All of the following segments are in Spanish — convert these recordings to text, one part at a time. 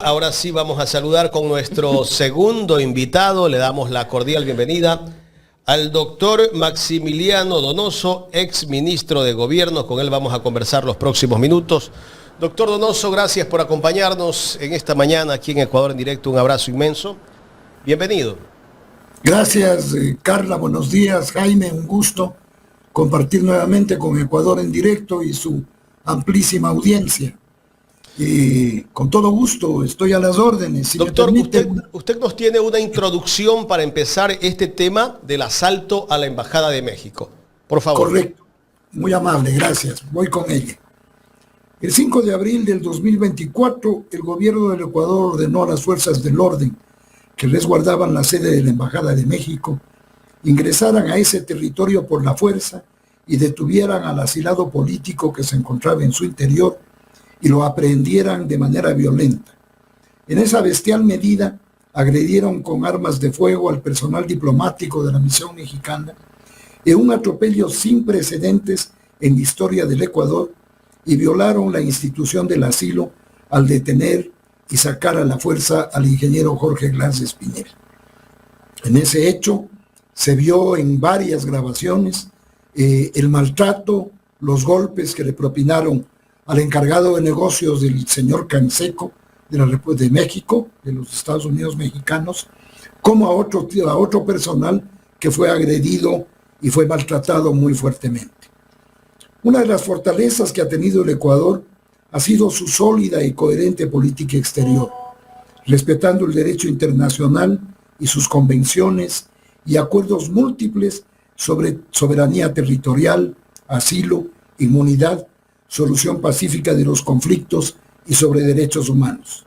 ahora sí vamos a saludar con nuestro segundo invitado. Le damos la cordial bienvenida al doctor Maximiliano Donoso, ex ministro de Gobierno. Con él vamos a conversar los próximos minutos. Doctor Donoso, gracias por acompañarnos en esta mañana aquí en Ecuador en Directo. Un abrazo inmenso. Bienvenido. Gracias, Carla. Buenos días, Jaime. Un gusto compartir nuevamente con Ecuador en Directo y su amplísima audiencia. Y con todo gusto, estoy a las órdenes. Si doctor, usted nos tiene una introducción para empezar este tema del asalto a la Embajada de México. Por favor. Correcto. Muy amable, gracias. Voy con ella. El 5 de abril del 2024, el gobierno del Ecuador ordenó a las fuerzas del orden que resguardaban la sede de la Embajada de México ingresaran a ese territorio por la fuerza y detuvieran al asilado político que se encontraba en su interior y lo aprehendieran de manera violenta. En esa bestial medida, agredieron con armas de fuego al personal diplomático de la misión mexicana en un atropello sin precedentes en la historia del Ecuador y violaron la institución del asilo al detener y sacar a la fuerza al ingeniero Jorge Glanz Espinel. En ese hecho se vio en varias grabaciones el maltrato, los golpes que le propinaron al encargado de negocios del señor Canseco de México, de los Estados Unidos mexicanos, como a otro personal que fue agredido y fue maltratado muy fuertemente. Una de las fortalezas que ha tenido el Ecuador ha sido su sólida y coherente política exterior, respetando el derecho internacional y sus convenciones y acuerdos múltiples sobre soberanía territorial, asilo, inmunidad, solución pacífica de los conflictos y sobre derechos humanos.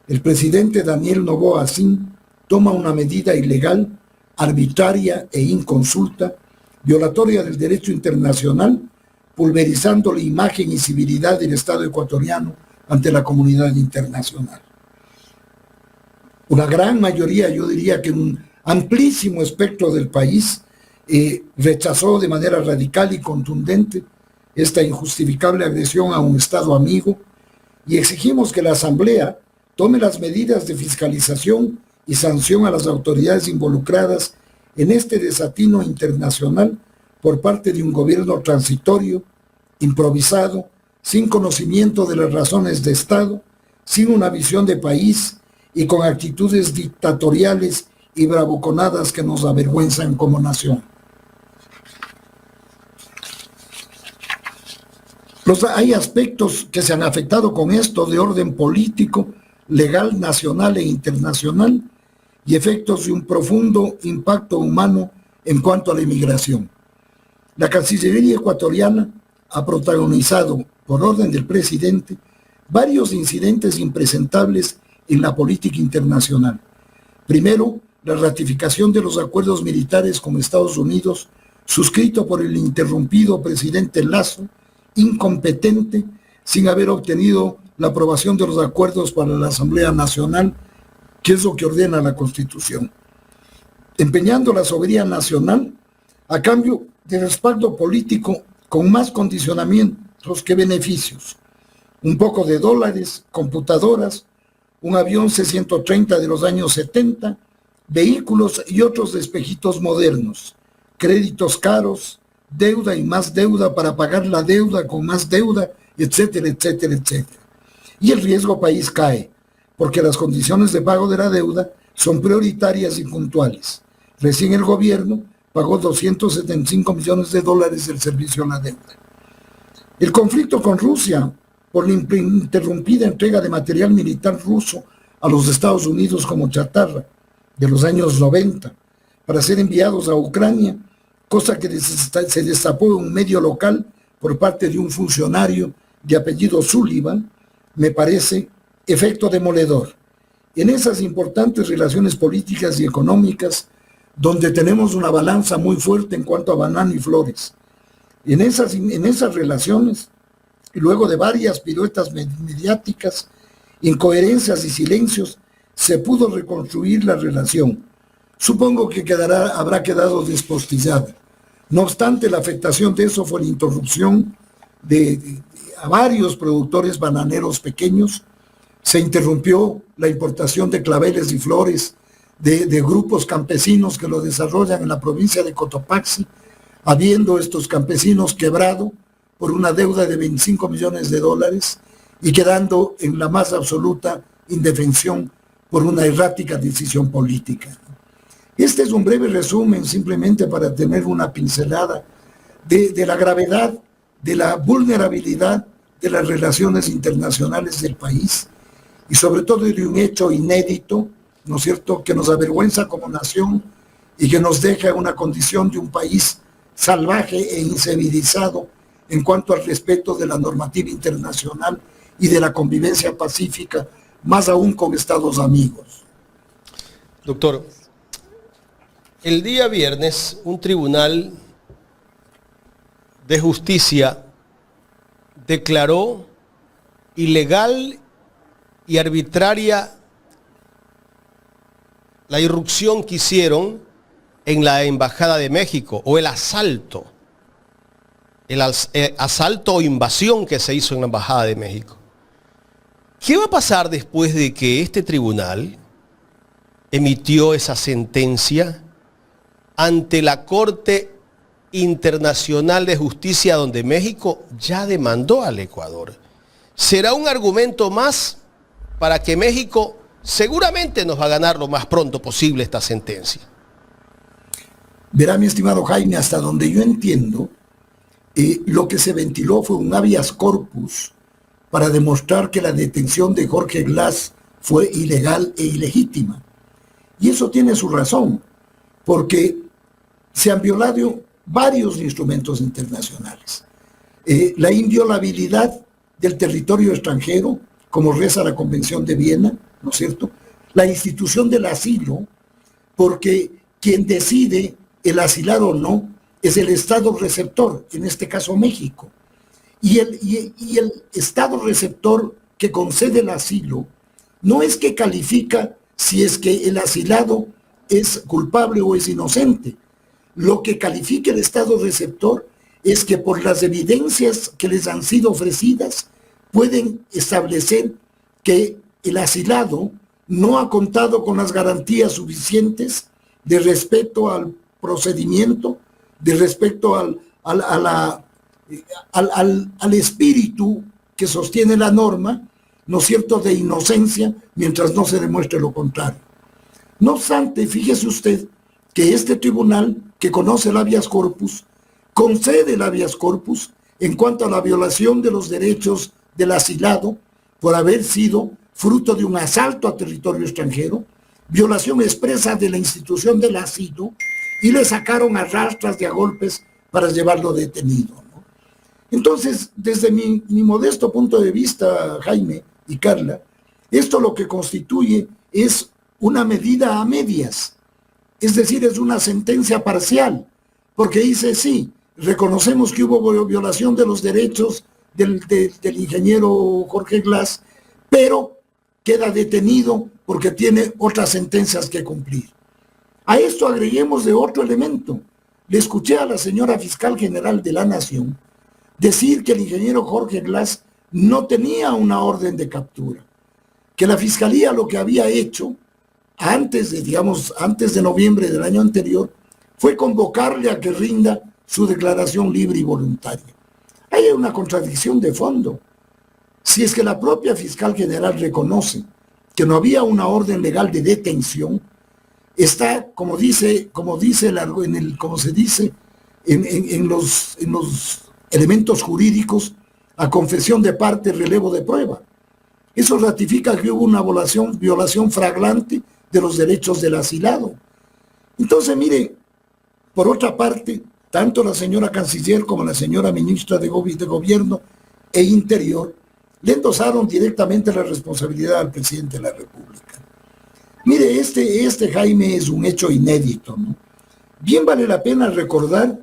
El presidente Daniel Noboa Sin toma una medida ilegal, arbitraria e inconsulta, violatoria del derecho internacional, pulverizando la imagen y civilidad del Estado ecuatoriano ante la comunidad internacional. Una gran mayoría, yo diría que un amplísimo espectro del país, rechazó de manera radical y contundente esta injustificable agresión a un Estado amigo y exigimos que la Asamblea tome las medidas de fiscalización y sanción a las autoridades involucradas en este desatino internacional por parte de un gobierno transitorio, improvisado, sin conocimiento de las razones de Estado, sin una visión de país y con actitudes dictatoriales y bravuconadas que nos avergüenzan como nación. Hay aspectos que se han afectado con esto de orden político, legal, nacional e internacional y efectos de un profundo impacto humano en cuanto a la inmigración. La Cancillería ecuatoriana ha protagonizado, por orden del presidente, varios incidentes impresentables en la política internacional. Primero, la ratificación de los acuerdos militares con Estados Unidos, suscrito por el interrumpido presidente Lasso, incompetente, sin haber obtenido la aprobación de los acuerdos para la Asamblea Nacional, que es lo que ordena la Constitución. Empeñando la soberanía nacional a cambio de respaldo político con más condicionamientos que beneficios. Un poco de dólares, computadoras, un avión C-130 de los años 70, vehículos y otros espejitos modernos, créditos caros, deuda y más deuda para pagar la deuda con más deuda, etcétera, etcétera, etcétera. Y el riesgo país cae, porque las condiciones de pago de la deuda son prioritarias y puntuales. Recién el gobierno pagó 275 millones de dólares del servicio a la deuda. El conflicto con Rusia, por la interrumpida entrega de material militar ruso a los Estados Unidos como chatarra de los años 90, para ser enviados a Ucrania, cosa que se destapó en un medio local por parte de un funcionario de apellido Sullivan, me parece efecto demoledor. En esas importantes relaciones políticas y económicas, donde tenemos una balanza muy fuerte en cuanto a banano y flores, en esas relaciones, y luego de varias piruetas mediáticas, incoherencias y silencios, se pudo reconstruir la relación. Supongo que habrá quedado despostillada. No obstante, la afectación de eso fue la interrupción a varios productores bananeros pequeños, se interrumpió la importación de claveles y flores de grupos campesinos que lo desarrollan en la provincia de Cotopaxi, habiendo estos campesinos quebrado por una deuda de 25 millones de dólares y quedando en la más absoluta indefensión por una errática decisión política. Este es un breve resumen simplemente para tener una pincelada de la gravedad, de la vulnerabilidad de las relaciones internacionales del país y sobre todo de un hecho inédito, ¿no es cierto?, que nos avergüenza como nación y que nos deja en una condición de un país salvaje e incivilizado en cuanto al respeto de la normativa internacional y de la convivencia pacífica, más aún con Estados amigos. Doctor, el día viernes un tribunal de justicia declaró ilegal y arbitraria la irrupción que hicieron en la Embajada de México, o el asalto o invasión que se hizo en la Embajada de México. ¿Qué va a pasar después de que este tribunal emitió esa sentencia ante la Corte Internacional de Justicia, donde México ya demandó al Ecuador? ¿Será un argumento más para que México seguramente nos va a ganar lo más pronto posible esta sentencia? Verá, mi estimado Jaime, hasta donde yo entiendo, lo que se ventiló fue un habeas corpus para demostrar que la detención de Jorge Glass fue ilegal e ilegítima. Y eso tiene su razón, porque se han violado varios instrumentos internacionales. La inviolabilidad del territorio extranjero, como reza la Convención de Viena, ¿no es cierto? La institución del asilo, porque quien decide el asilar o no es el Estado receptor, en este caso México. Y el Estado receptor que concede el asilo no es que califica si es que el asilado es culpable o es inocente. Lo que califica el Estado receptor es que por las evidencias que les han sido ofrecidas pueden establecer que el asilado no ha contado con las garantías suficientes de respeto al procedimiento, de respeto al espíritu que sostiene la norma, ¿no es cierto?, de inocencia, mientras no se demuestre lo contrario. No obstante, fíjese usted que este tribunal, que conoce el habeas corpus, concede el habeas corpus en cuanto a la violación de los derechos del asilado por haber sido fruto de un asalto a territorio extranjero, violación expresa de la institución del asilo, y le sacaron a rastras y a golpes para llevarlo detenido, ¿no? Entonces, desde mi modesto punto de vista, Jaime y Carla, esto lo que constituye es una medida a medias, es decir, es una sentencia parcial, porque dice, sí, reconocemos que hubo violación de los derechos del ingeniero Jorge Glass, pero queda detenido porque tiene otras sentencias que cumplir. A esto agreguemos de otro elemento. Le escuché a la señora fiscal general de la Nación decir que el ingeniero Jorge Glass no tenía una orden de captura, que la fiscalía lo que había hecho antes de noviembre del año anterior fue convocarle a que rinda su declaración libre y voluntaria. Hay una contradicción de fondo. Si es que la propia fiscal general reconoce que no había una orden legal de detención, está, como se dice en los elementos jurídicos, a confesión de parte, relevo de prueba. Eso ratifica que hubo una violación flagrante de los derechos del asilado. Entonces, mire, por otra parte, tanto la señora canciller como la señora ministra de Gobierno e Interior le endosaron directamente la responsabilidad al presidente de la República. Mire, este Jaime es un hecho inédito, ¿no? Bien vale la pena recordar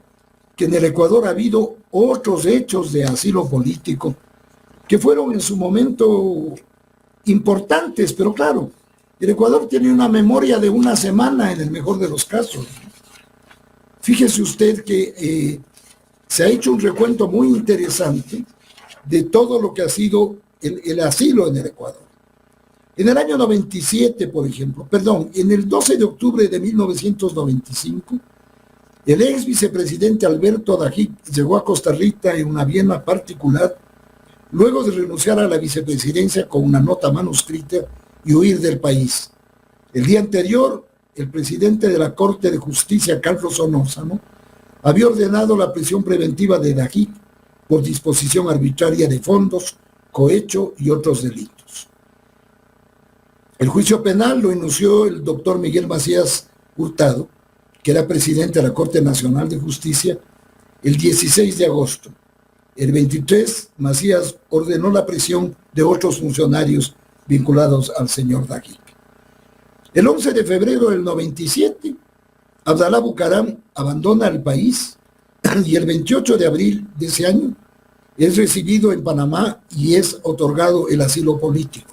que en el Ecuador ha habido otros hechos de asilo político que fueron en su momento importantes, pero claro, el Ecuador tiene una memoria de una semana en el mejor de los casos. Fíjese usted que se ha hecho un recuento muy interesante de todo lo que ha sido el asilo en el Ecuador. En el año 97, por ejemplo, en el 12 de octubre de 1995, el ex vicepresidente Alberto Dajic llegó a Costa Rica en una Viena particular, luego de renunciar a la vicepresidencia con una nota manuscrita y huir del país. El día anterior, el presidente de la Corte de Justicia, Carlos Solórzano, había ordenado la prisión preventiva de Dajic por disposición arbitraria de fondos, cohecho y otros delitos. El juicio penal lo inició el doctor Miguel Macías Hurtado, que era presidente de la Corte Nacional de Justicia, el 16 de agosto. El 23, Macías ordenó la prisión de otros funcionarios vinculados al señor Dajic. El 11 de febrero del 97, Abdalá Bucaram abandona el país y el 28 de abril de ese año es recibido en Panamá y es otorgado el asilo político.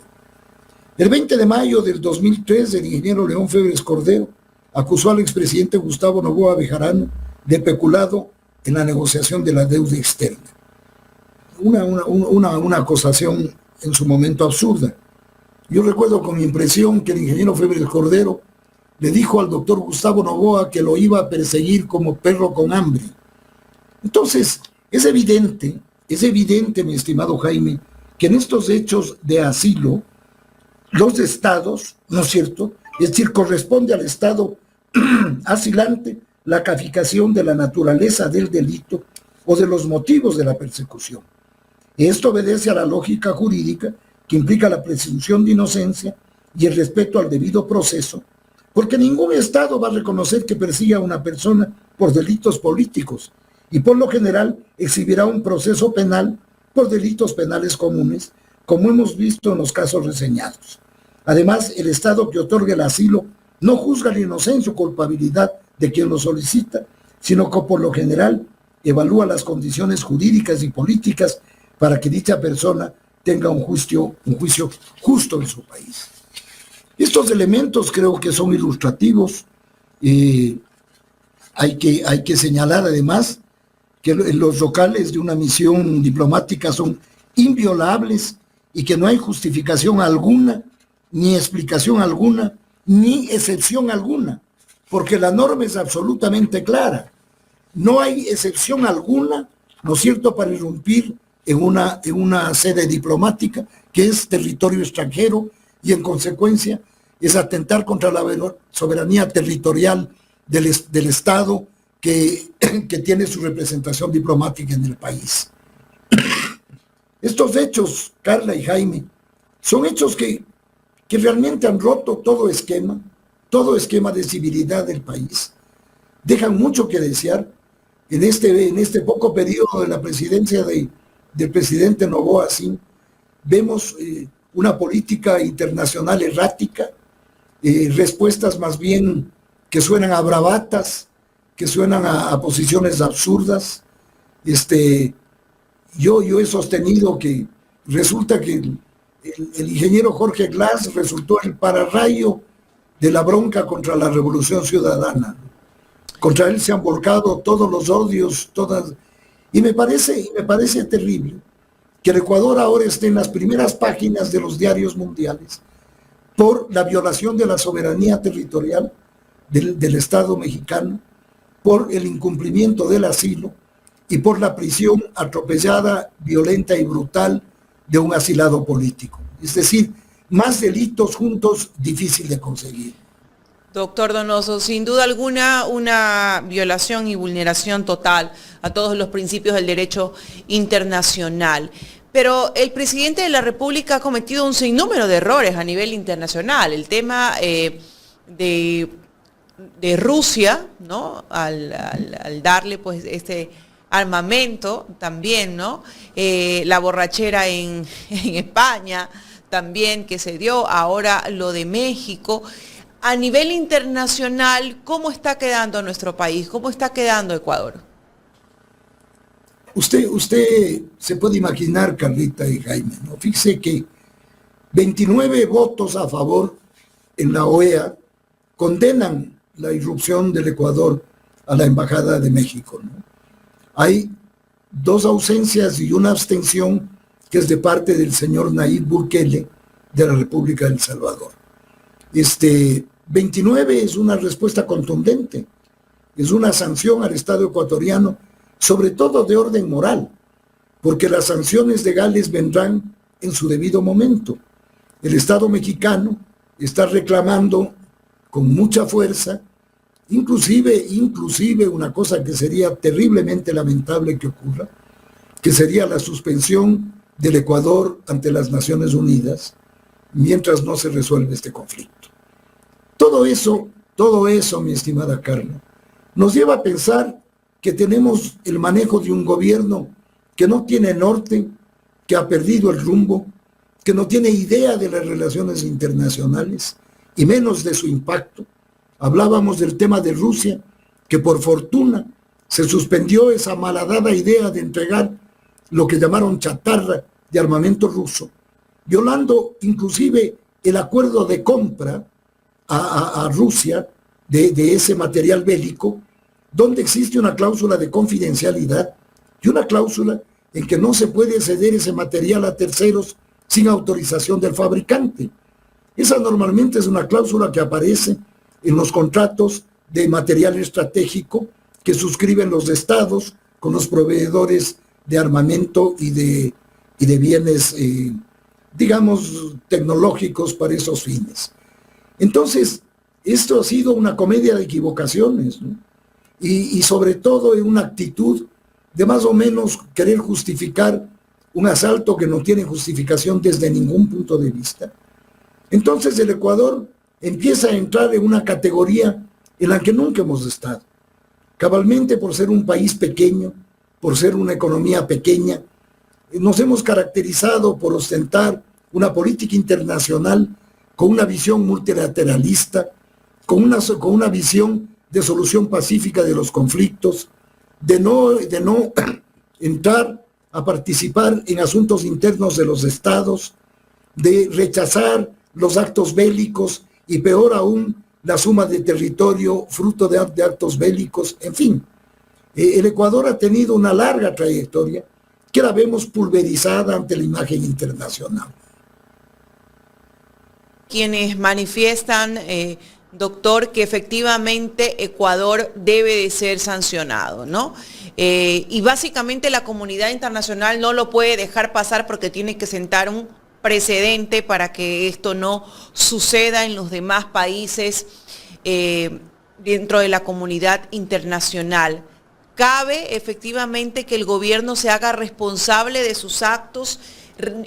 El 20 de mayo del 2003, el ingeniero León Febres Cordero acusó al expresidente Gustavo Noboa Bejarano de peculado en la negociación de la deuda externa. Una acusación en su momento absurda. Yo recuerdo con impresión que el ingeniero Febres Cordero le dijo al doctor Gustavo Noboa que lo iba a perseguir como perro con hambre. Entonces, es evidente, mi estimado Jaime, que en estos hechos de asilo, los estados, ¿no es cierto?, es decir, corresponde al estado asilante la calificación de la naturaleza del delito o de los motivos de la persecución. Esto obedece a la lógica jurídica que implica la presunción de inocencia y el respeto al debido proceso, porque ningún estado va a reconocer que persiga a una persona por delitos políticos y por lo general exhibirá un proceso penal por delitos penales comunes, como hemos visto en los casos reseñados. Además, el estado que otorga el asilo no juzga la inocencia o culpabilidad de quien lo solicita, sino que por lo general evalúa las condiciones jurídicas y políticas para que dicha persona tenga un juicio justo en su país. Estos elementos creo que son ilustrativos. Hay que señalar además que los locales de una misión diplomática son inviolables y que no hay justificación alguna, ni explicación alguna, ni excepción alguna, porque la norma es absolutamente clara. No hay excepción alguna, ¿no es cierto?, para irrumpir en una sede diplomática que es territorio extranjero y en consecuencia es atentar contra la soberanía territorial del Estado que tiene su representación diplomática en el país. Estos hechos, Carla y Jaime, son hechos que realmente han roto todo esquema de civilidad del país. Dejan mucho que desear. En este poco periodo de la presidencia del presidente Noboa Sin, vemos una política internacional errática, respuestas más bien que suenan a bravatas, que suenan a posiciones absurdas. Yo he sostenido que resulta que el ingeniero Jorge Glass resultó el pararrayo de la bronca contra la Revolución Ciudadana. Contra él se han volcado todos los odios, y me parece terrible que el Ecuador ahora esté en las primeras páginas de los diarios mundiales por la violación de la soberanía territorial del Estado mexicano, por el incumplimiento del asilo y por la prisión atropellada, violenta y brutal de un asilado político. Es decir, más delitos juntos, difícil de conseguir. Doctor Donoso, sin duda alguna una violación y vulneración total a todos los principios del derecho internacional. Pero el presidente de la República ha cometido un sinnúmero de errores a nivel internacional. El tema de Rusia, ¿no?, al darle pues este armamento también, ¿no? La borrachera en España también que se dio, ahora lo de México. A nivel internacional, ¿cómo está quedando nuestro país? ¿Cómo está quedando Ecuador? Usted se puede imaginar, Carlita y Jaime, ¿no? Fíjese que 29 votos a favor en la OEA condenan la irrupción del Ecuador a la Embajada de México, ¿no? Hay 2 ausencias y una abstención que es de parte del señor Nayib Bukele, de la República de El Salvador. 29 es una respuesta contundente, es una sanción al Estado ecuatoriano, sobre todo de orden moral, porque las sanciones legales vendrán en su debido momento. El Estado mexicano está reclamando con mucha fuerza, inclusive una cosa que sería terriblemente lamentable que ocurra, que sería la suspensión del Ecuador ante las Naciones Unidas, mientras no se resuelve este conflicto. Todo eso, mi estimada Carla, nos lleva a pensar que tenemos el manejo de un gobierno que no tiene norte, que ha perdido el rumbo, que no tiene idea de las relaciones internacionales y menos de su impacto. Hablábamos del tema de Rusia, que por fortuna se suspendió esa malhadada idea de entregar lo que llamaron chatarra de armamento ruso, violando inclusive el acuerdo de compra a Rusia de ese material bélico, donde existe una cláusula de confidencialidad y una cláusula en que no se puede ceder ese material a terceros sin autorización del fabricante. Esa normalmente es una cláusula que aparece en los contratos de material estratégico que suscriben los estados con los proveedores de armamento y de bienes, digamos, tecnológicos para esos fines. Entonces, esto ha sido una comedia de equivocaciones, ¿no? Y sobre todo en una actitud de más o menos querer justificar un asalto que no tiene justificación desde ningún punto de vista. Entonces el Ecuador empieza a entrar en una categoría en la que nunca hemos estado. Cabalmente por ser un país pequeño, por ser una economía pequeña, nos hemos caracterizado por ostentar una política internacional con una visión multilateralista, con una visión de solución pacífica de los conflictos, de no entrar a participar en asuntos internos de los estados, de rechazar los actos bélicos y peor aún la suma de territorio fruto de actos bélicos, en fin. El Ecuador ha tenido una larga trayectoria que la vemos pulverizada ante la imagen internacional. Quienes manifiestan, doctor, que efectivamente Ecuador debe de ser sancionado, ¿no? Y básicamente la comunidad internacional no lo puede dejar pasar porque tiene que sentar un precedente para que esto no suceda en los demás países dentro de la comunidad internacional. Cabe efectivamente que el gobierno se haga responsable de sus actos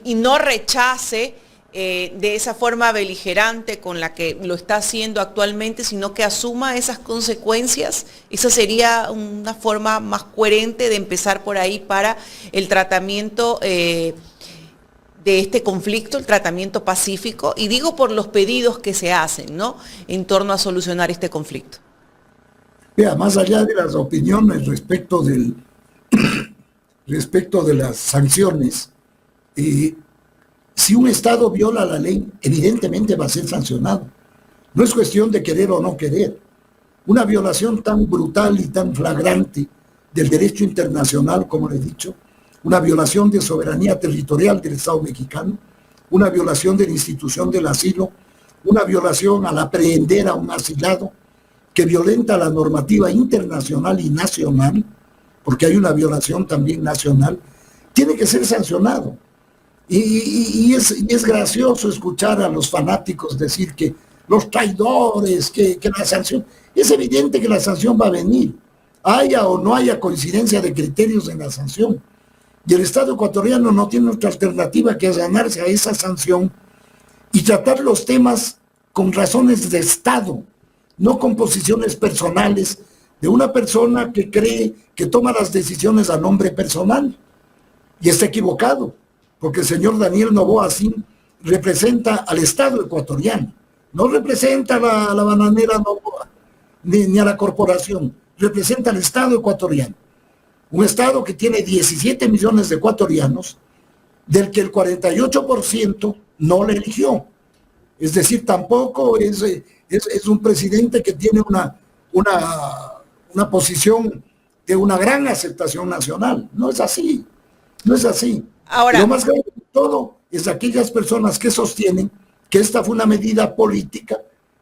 y no rechace de esa forma beligerante con la que lo está haciendo actualmente, sino que asuma esas consecuencias. Esa sería una forma más coherente de empezar por ahí para el tratamiento de este conflicto, el tratamiento pacífico, y digo por los pedidos que se hacen, ¿no?, en torno a solucionar este conflicto. Vea, más allá de las opiniones respecto de las sanciones, si un Estado viola la ley, evidentemente va a ser sancionado. No es cuestión de querer o no querer. Una violación tan brutal y tan flagrante del derecho internacional, como le he dicho, una violación de soberanía territorial del Estado mexicano, una violación de la institución del asilo, una violación al aprehender a un asilado, que violenta la normativa internacional y nacional, porque hay una violación también nacional, tiene que ser sancionado. Y es gracioso escuchar a los fanáticos decir que los traidores, que la sanción... Es evidente que la sanción va a venir, haya o no haya coincidencia de criterios en la sanción. Y el Estado ecuatoriano no tiene otra alternativa que ganarse a esa sanción y tratar los temas con razones de Estado, no con posiciones personales de una persona que cree que toma las decisiones a nombre personal. Y está equivocado, porque el señor Daniel Noboa Sim representa al Estado ecuatoriano, no representa a la bananera Noboa, ni a la corporación, representa al Estado ecuatoriano. Un Estado que tiene 17 millones de ecuatorianos, del que el 48% no le eligió. Es decir, tampoco es un presidente que tiene una posición de una gran aceptación nacional. No es así, no es así. Ahora, lo más grave de todo es aquellas personas que sostienen que esta fue una medida política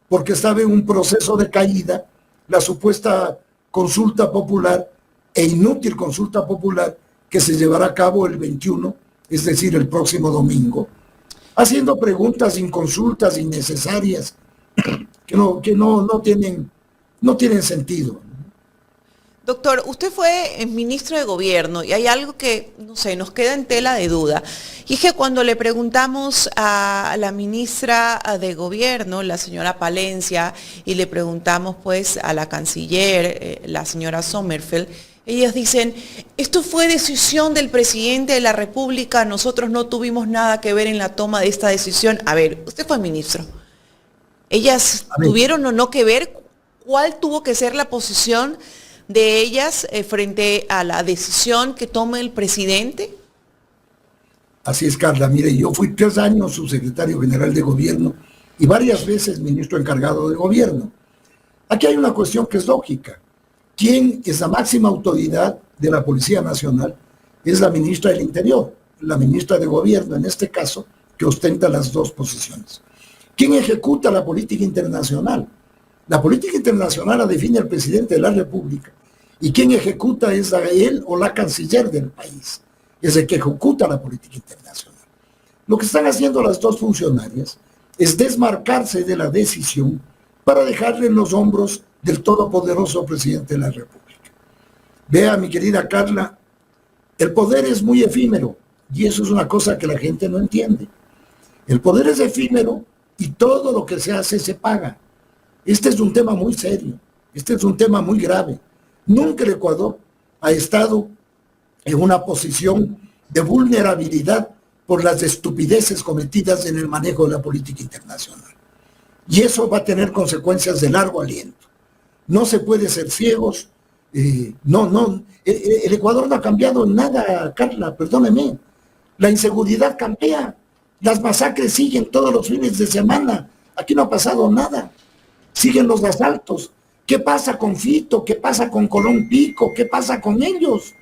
porque estaba en un proceso de caída la supuesta consulta popular e inútil consulta popular que se llevará a cabo el 21, es decir, el próximo domingo, haciendo preguntas inconsultas, innecesarias, que no tienen sentido. Doctor, usted fue ministro de gobierno y hay algo que, no sé, nos queda en tela de duda. Y es que cuando le preguntamos a la ministra de gobierno, la señora Palencia, y le preguntamos pues a la canciller, la señora Sommerfeld, ellas dicen, esto fue decisión del presidente de la República, nosotros no tuvimos nada que ver en la toma de esta decisión. A ver, usted fue ministro. ¿Ellas tuvieron o no que ver? ¿Cuál tuvo que ser la posición de ellas frente a la decisión que tome el presidente? Así es, Carla. Mire, yo fui 3 años subsecretario general de gobierno y varias veces ministro encargado de gobierno. Aquí hay una cuestión que es lógica. ¿Quién es la máxima autoridad de la Policía Nacional? Es la ministra del Interior, la ministra de Gobierno, en este caso, que ostenta las dos posiciones. ¿Quién ejecuta la política internacional? La política internacional la define el presidente de la República y quien ejecuta es él o la canciller del país. Es el que ejecuta la política internacional. Lo que están haciendo las dos funcionarias es desmarcarse de la decisión para dejarle en los hombros del todopoderoso presidente de la República. Vea, mi querida Carla, el poder es muy efímero y eso es una cosa que la gente no entiende. El poder es efímero y todo lo que se hace se paga. Este es un tema muy serio, este es un tema muy grave. Nunca el Ecuador ha estado en una posición de vulnerabilidad por las estupideces cometidas en el manejo de la política internacional. Y eso va a tener consecuencias de largo aliento. No se puede ser ciegos. El Ecuador no ha cambiado en nada, Carla, perdóneme. La inseguridad campea. Las masacres siguen todos los fines de semana. Aquí no ha pasado nada. Siguen los asaltos. ¿Qué pasa con Fito? ¿Qué pasa con Colón Pico? ¿Qué pasa con ellos?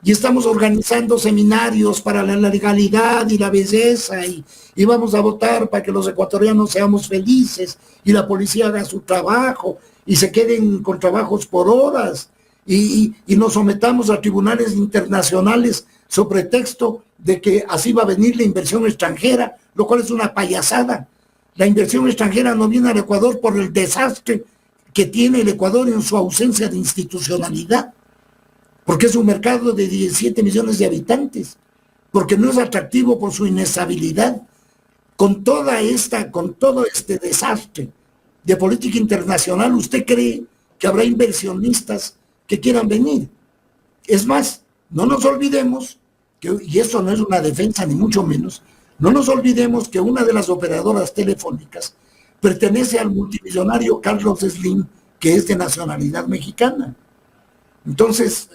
Y estamos organizando seminarios para la legalidad y la belleza y vamos a votar para que los ecuatorianos seamos felices y la policía haga su trabajo y se queden con trabajos por horas y nos sometamos a tribunales internacionales sobre pretexto de que así va a venir la inversión extranjera, lo cual es una payasada. La inversión extranjera no viene al Ecuador por el desastre que tiene el Ecuador en su ausencia de institucionalidad, porque es un mercado de 17 millones de habitantes, porque no es atractivo por su inestabilidad. Con todo este desastre de política internacional, ¿usted cree que habrá inversionistas que quieran venir? Es más, no nos olvidemos, y eso no es una defensa ni mucho menos, no nos olvidemos que una de las operadoras telefónicas pertenece al multimillonario Carlos Slim, que es de nacionalidad mexicana. Entonces,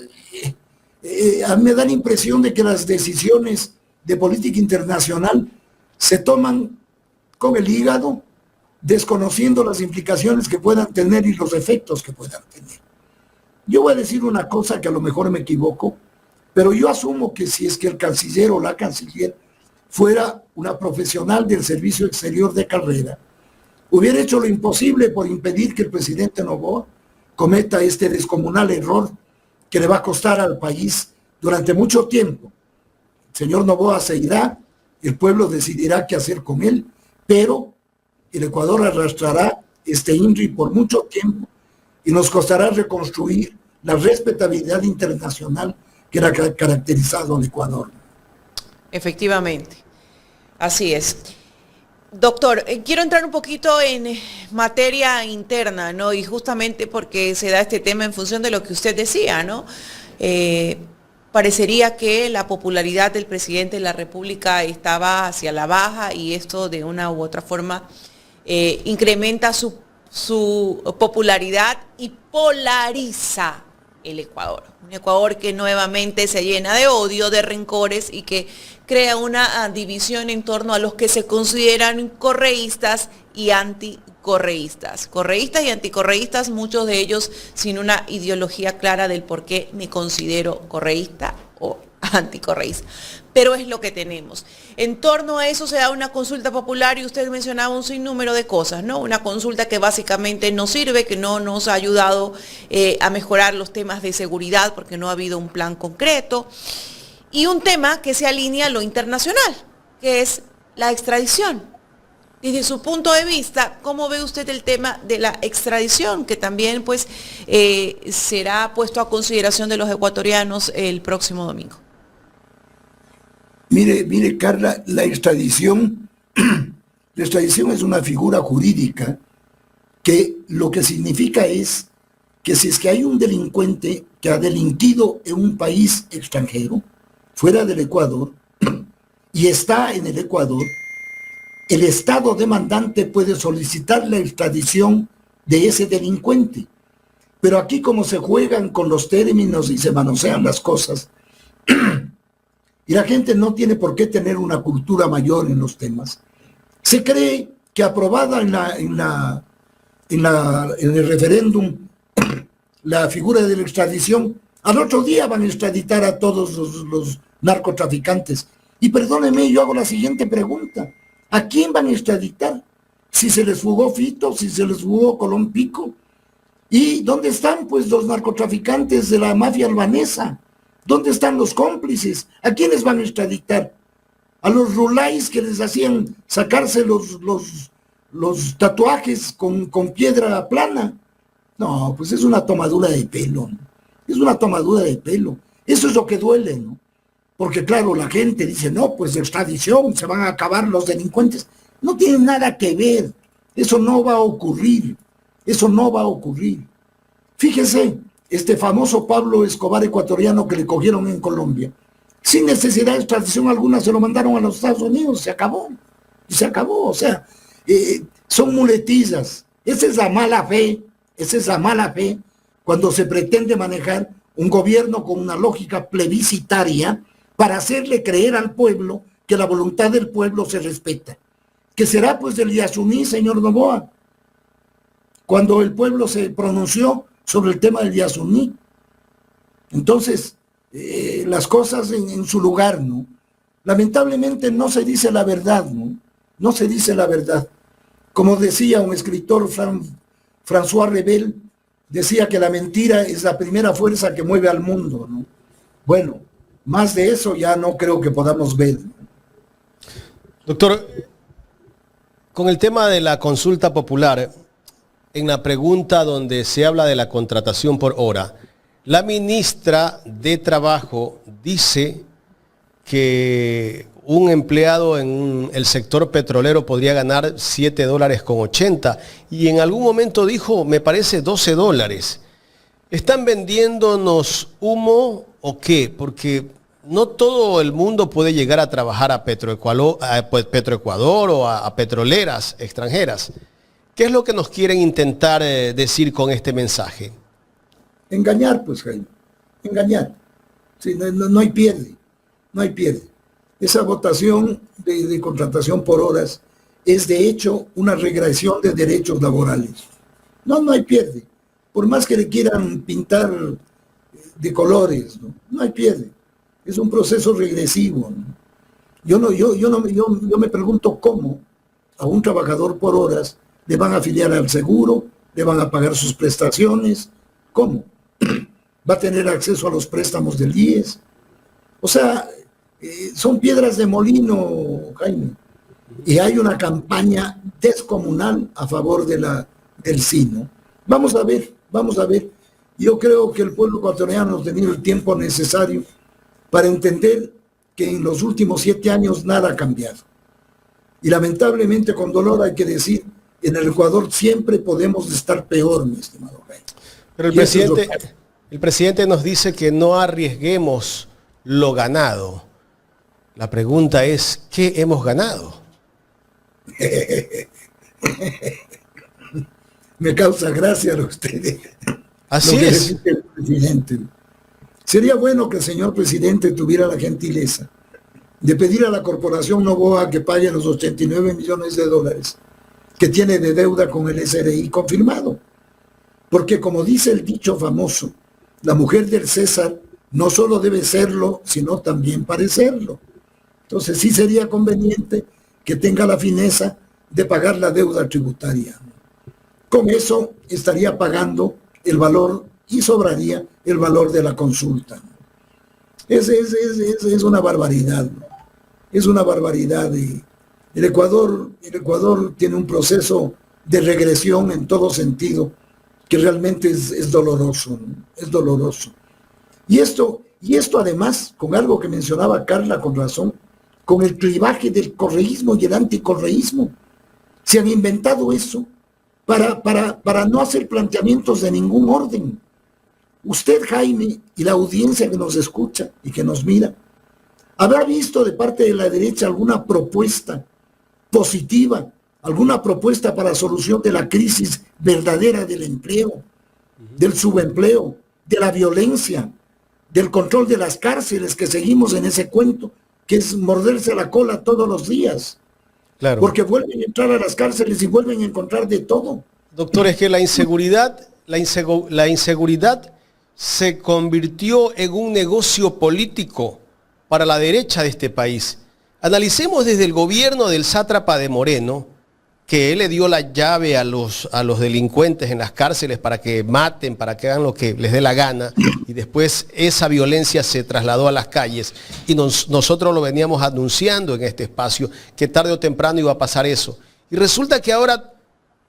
a mí me da la impresión de que las decisiones de política internacional se toman con el hígado, desconociendo las implicaciones que puedan tener y los efectos que puedan tener. Yo voy a decir una cosa que a lo mejor me equivoco, pero yo asumo que si es que el canciller o la canciller fuera una profesional del servicio exterior de carrera, hubiera hecho lo imposible por impedir que el presidente Noboa cometa este descomunal error que le va a costar al país durante mucho tiempo. El señor Noboa se irá, el pueblo decidirá qué hacer con él, pero el Ecuador arrastrará este INRI por mucho tiempo y nos costará reconstruir la respetabilidad internacional que era caracterizado al Ecuador. Efectivamente, así es. Doctor, quiero entrar un poquito en materia interna, ¿no? Y justamente porque se da este tema en función de lo que usted decía, ¿no? Parecería que la popularidad del presidente de la República estaba hacia la baja y esto de una u otra forma incrementa su popularidad y polariza el Ecuador. Un Ecuador que nuevamente se llena de odio, de rencores y que crea una división en torno a los que se consideran correístas y anticorreístas. Correístas y anticorreístas, muchos de ellos sin una ideología clara del por qué me considero correísta o anticorreísta. Pero es lo que tenemos. En torno a eso se da una consulta popular y usted mencionaba un sinnúmero de cosas, ¿no? Una consulta que básicamente no sirve, que no nos ha ayudado a mejorar los temas de seguridad porque no ha habido un plan concreto. Y un tema que se alinea a lo internacional, que es la extradición. Desde su punto de vista, ¿cómo ve usted el tema de la extradición, que también pues será puesto a consideración de los ecuatorianos el próximo domingo? Mire, Carla, la extradición es una figura jurídica que lo que significa es que si es que hay un delincuente que ha delinquido en un país extranjero, fuera del Ecuador, y está en el Ecuador, el Estado demandante puede solicitar la extradición de ese delincuente. Pero aquí, como se juegan con los términos y se manosean las cosas, y la gente no tiene por qué tener una cultura mayor en los temas, se cree que aprobada en el referéndum la figura de la extradición, al otro día van a extraditar a todos los narcotraficantes. Y perdóneme, yo hago la siguiente pregunta: ¿a quién van a extraditar? Si se les fugó Fito, si se les fugó Colón Pico. ¿Y dónde están pues los narcotraficantes de la mafia albanesa? ¿Dónde están los cómplices? ¿A quiénes van a extraditar? ¿A los rulais que les hacían sacarse los tatuajes con piedra plana? No, pues es una tomadura de pelo, ¿no? Es una tomadura de pelo. Eso es lo que duele, ¿no? Porque claro, la gente dice, no, pues de extradición, se van a acabar los delincuentes. No tiene nada que ver. Eso no va a ocurrir. Eso no va a ocurrir. Fíjese, este famoso Pablo Escobar ecuatoriano que le cogieron en Colombia, sin necesidad de extradición alguna, se lo mandaron a los Estados Unidos, se acabó. Y se acabó, o sea, son muletillas. Esa es la mala fe, cuando se pretende manejar un gobierno con una lógica plebiscitaria para hacerle creer al pueblo que la voluntad del pueblo se respeta. ¿Qué será pues del Yasuní, señor Noboa? Cuando el pueblo se pronunció sobre el tema del Yasuní. Entonces, las cosas en su lugar, ¿no? Lamentablemente no se dice la verdad, ¿no? No se dice la verdad. Como decía un escritor, François Rebel, decía que la mentira es la primera fuerza que mueve al mundo, ¿no? Bueno, más de eso ya no creo que podamos ver. Doctor, con el tema de la consulta popular, en la pregunta donde se habla de la contratación por hora, la ministra de Trabajo dice que un empleado en el sector petrolero podría ganar $7.80 y en algún momento dijo, me parece $12. ¿Están vendiéndonos humo o qué? Porque no todo el mundo puede llegar a trabajar a Petroecuador o a petroleras extranjeras. ¿Qué es lo que nos quieren intentar decir con este mensaje? Engañar, pues, Jaime. Engañar. Sí, no hay pierde. No hay pierde. Esa votación de contratación por horas es, de hecho, una regresión de derechos laborales. No hay pierde. Por más que le quieran pintar de colores, no hay pierde. Es un proceso regresivo, ¿no? Yo me pregunto cómo a un trabajador por horas le van a afiliar al seguro, le van a pagar sus prestaciones. ¿Cómo? ¿Va a tener acceso a los préstamos del IES? O sea, son piedras de molino, Jaime. Y hay una campaña descomunal a favor del sí, ¿no? Vamos a ver. Yo creo que el pueblo ecuatoriano ha tenido el tiempo necesario para entender que en los últimos 7 años nada ha cambiado. Y lamentablemente, con dolor hay que decir, en el Ecuador siempre podemos estar peor, mi estimado Jaime. Pero el presidente nos dice que no arriesguemos lo ganado. La pregunta es, ¿qué hemos ganado? Me causa gracia lo usted. Así es. El presidente. Sería bueno que el señor presidente tuviera la gentileza de pedir a la corporación Noboa que pague los $89 millones que tiene de deuda con el SRI confirmado. Porque como dice el dicho famoso, la mujer del César no solo debe serlo, sino también parecerlo. Entonces sí sería conveniente que tenga la fineza de pagar la deuda tributaria. Con eso estaría pagando el valor y sobraría el valor de la consulta. Es una barbaridad, ¿no? Es una barbaridad. El Ecuador tiene un proceso de regresión en todo sentido que realmente es doloroso, ¿no? Es doloroso. Y esto además, con algo que mencionaba Carla con razón, con el clivaje del correísmo y el anticorreísmo. Se han inventado eso para no hacer planteamientos de ningún orden. Usted, Jaime, y la audiencia que nos escucha y que nos mira, ¿habrá visto de parte de la derecha alguna propuesta positiva, alguna propuesta para la solución de la crisis verdadera del empleo, del subempleo, de la violencia, del control de las cárceles, que seguimos en ese cuento, que es morderse la cola todos los días? Claro. Porque vuelven a entrar a las cárceles y vuelven a encontrar de todo. Doctor, es que la inseguridad se convirtió en un negocio político para la derecha de este país. Analicemos desde el gobierno del sátrapa de Moreno, que él le dio la llave a los delincuentes en las cárceles para que maten, para que hagan lo que les dé la gana, y después esa violencia se trasladó a las calles, y nosotros lo veníamos anunciando en este espacio, que tarde o temprano iba a pasar eso. Y resulta que ahora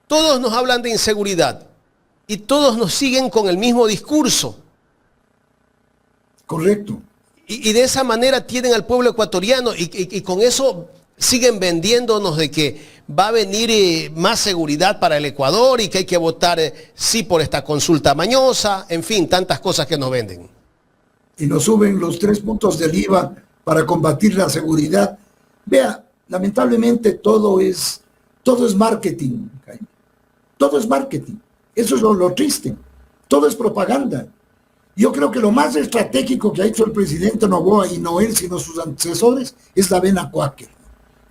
todos nos hablan de inseguridad, y todos nos siguen con el mismo discurso. Correcto. Y de esa manera tienen al pueblo ecuatoriano, y con eso siguen vendiéndonos de que va a venir más seguridad para el Ecuador y que hay que votar sí por esta consulta mañosa, en fin, tantas cosas que nos venden. Y nos suben los 3 puntos del IVA para combatir la seguridad. Vea, lamentablemente todo es marketing, Jaime. Todo es marketing. Eso es lo triste. Todo es propaganda. Yo creo que lo más estratégico que ha hecho el presidente Noboa, y no él, sino sus antecesores, es la vena Quaker.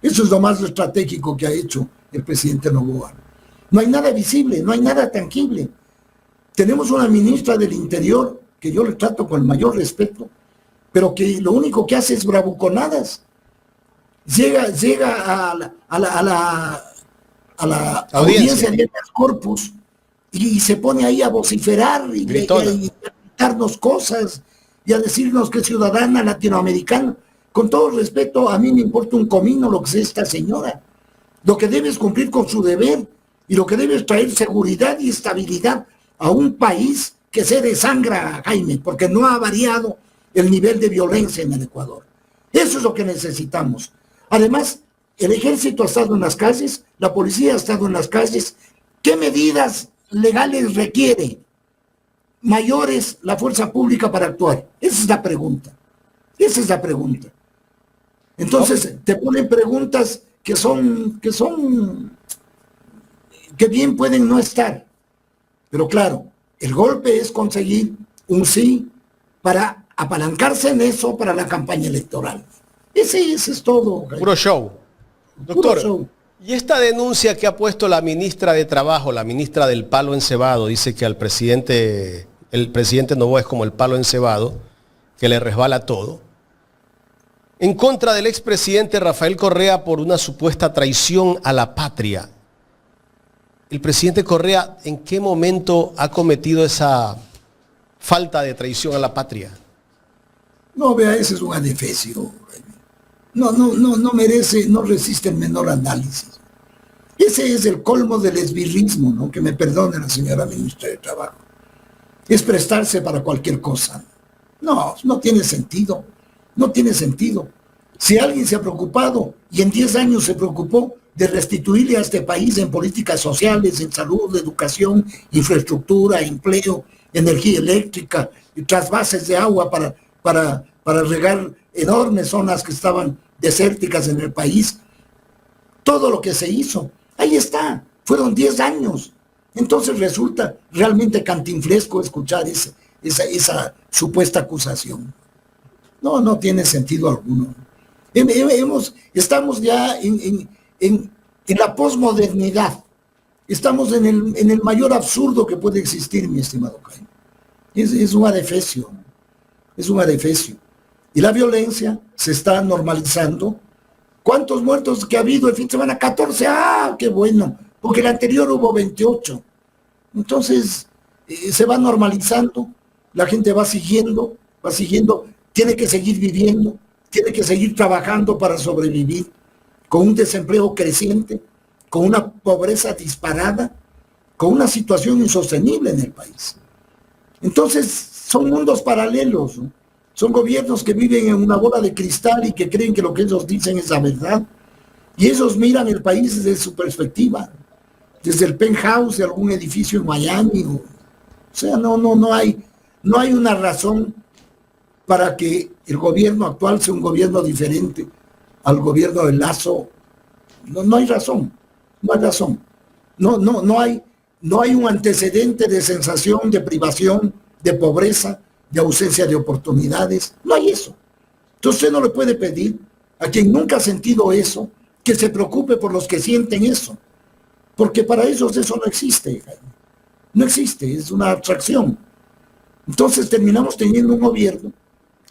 Eso es lo más estratégico que ha hecho el presidente Noboa. No hay nada visible, no hay nada tangible. Tenemos una ministra del Interior que yo le trato con el mayor respeto, pero que lo único que hace es bravuconadas. Llega a la audiencia de habeas corpus y se pone ahí a vociferar y a gritarnos cosas y a decirnos que es ciudadana latinoamericana. Con todo respeto, a mí me importa un comino lo que sea esta señora. Lo que debe es cumplir con su deber, y lo que debe es traer seguridad y estabilidad a un país que se desangra, Jaime, porque no ha variado el nivel de violencia en el Ecuador. Eso es lo que necesitamos. Además, el ejército ha estado en las calles, la policía ha estado en las calles. ¿Qué medidas legales requiere mayores la fuerza pública para actuar? Esa es la pregunta. Esa es la pregunta. Entonces te ponen preguntas que bien pueden no estar. Pero claro, el golpe es conseguir un sí para apalancarse en eso para la campaña electoral. Ese es todo. Puro show. Doctor, puro show. Y esta denuncia que ha puesto la ministra de Trabajo, la ministra del palo encebado, dice que el presidente Noboa es como el palo encebado, que le resbala todo, en contra del expresidente Rafael Correa por una supuesta traición a la patria. El presidente Correa, ¿en qué momento ha cometido esa falta de traición a la patria? No, vea, ese es un adefesio. No merece, no resiste el menor análisis. Ese es el colmo del esbirrismo, ¿no? Que me perdone la señora ministra de Trabajo. Es prestarse para cualquier cosa. No tiene sentido. No tiene sentido. Si alguien se ha preocupado, y en 10 años se preocupó de restituirle a este país en políticas sociales, en salud, educación, infraestructura, empleo, energía eléctrica, y trasvases de agua para regar enormes zonas que estaban desérticas en el país, todo lo que se hizo, ahí está, fueron 10 años. Entonces resulta realmente cantinflesco escuchar esa supuesta acusación. No tiene sentido alguno. Estamos ya en la posmodernidad. Estamos en el mayor absurdo que puede existir, mi estimado Jaime. Es un adefesio. es un adefesio. Y la violencia se está normalizando. ¿Cuántos muertos que ha habido el fin de semana? 14, ¡ah, qué bueno! Porque el anterior hubo 28. Entonces, se va normalizando, la gente va siguiendo, tiene que seguir viviendo, tiene que seguir trabajando para sobrevivir, con un desempleo creciente, con una pobreza disparada, con una situación insostenible en el país. Entonces, son mundos paralelos, ¿no? Son gobiernos que viven en una bola de cristal y que creen que lo que ellos dicen es la verdad. Y ellos miran el país desde su perspectiva, desde el penthouse de algún edificio en Miami. O sea, no hay una razón para que el gobierno actual sea un gobierno diferente al gobierno de Lazo. No hay razón, no hay razón. No hay un antecedente de sensación de privación, de pobreza, de ausencia de oportunidades. No hay eso. Entonces usted no le puede pedir a quien nunca ha sentido eso que se preocupe por los que sienten eso. Porque para ellos eso no existe, Jaime. No existe, es una abstracción. Entonces terminamos teniendo un gobierno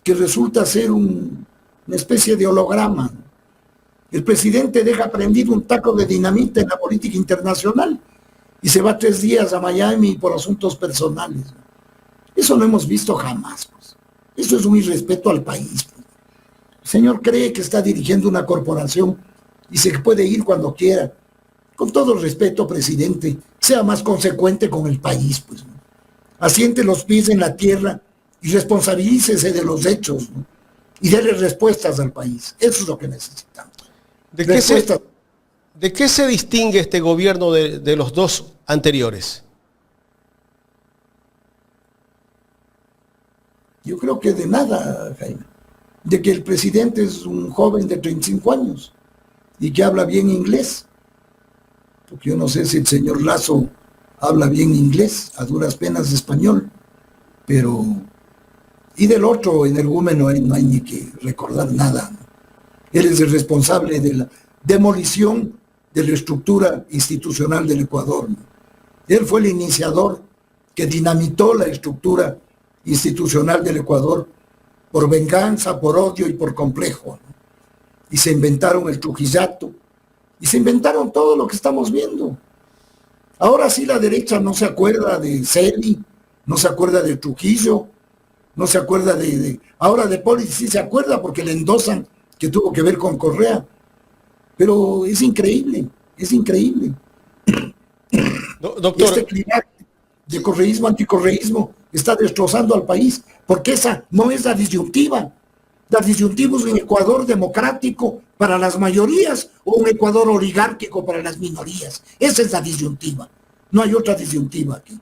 que resulta ser una especie de holograma. El presidente deja prendido un taco de dinamita en la política internacional y se va 3 días a Miami por asuntos personales. Eso no hemos visto jamás, pues. Eso es un irrespeto al país, pues. El señor cree que está dirigiendo una corporación y se puede ir cuando quiera. Con todo el respeto, presidente, sea más consecuente con el país, pues, ¿no? Asiente los pies en la tierra y responsabilícese de los hechos, ¿no? Y déle respuestas al país. Eso es lo que necesitamos. ¿De qué se distingue este gobierno de los dos anteriores? Yo creo que de nada, Jaime. De que el presidente es un joven de 35 años y que habla bien inglés. Porque yo no sé si el señor Lazo habla bien inglés, a duras penas español. Pero... Y del otro energúmeno no hay ni que recordar nada, ¿no? Él es el responsable de la demolición de la estructura institucional del Ecuador, ¿no? Él fue el iniciador que dinamitó la estructura institucional del Ecuador por venganza, por odio y por complejo, ¿no? Y se inventaron el Trujillato y se inventaron todo lo que estamos viendo. Ahora sí la derecha no se acuerda de Celi, no se acuerda de Trujillo, no se acuerda ahora de Poli sí se acuerda porque le endosan que tuvo que ver con Correa. Pero es increíble, es increíble. Doctor, este clima de correísmo, anticorreísmo está destrozando al país, porque esa no es la disyuntiva. La disyuntiva es un Ecuador democrático para las mayorías o un Ecuador oligárquico para las minorías. Esa es la disyuntiva. No hay otra disyuntiva aquí.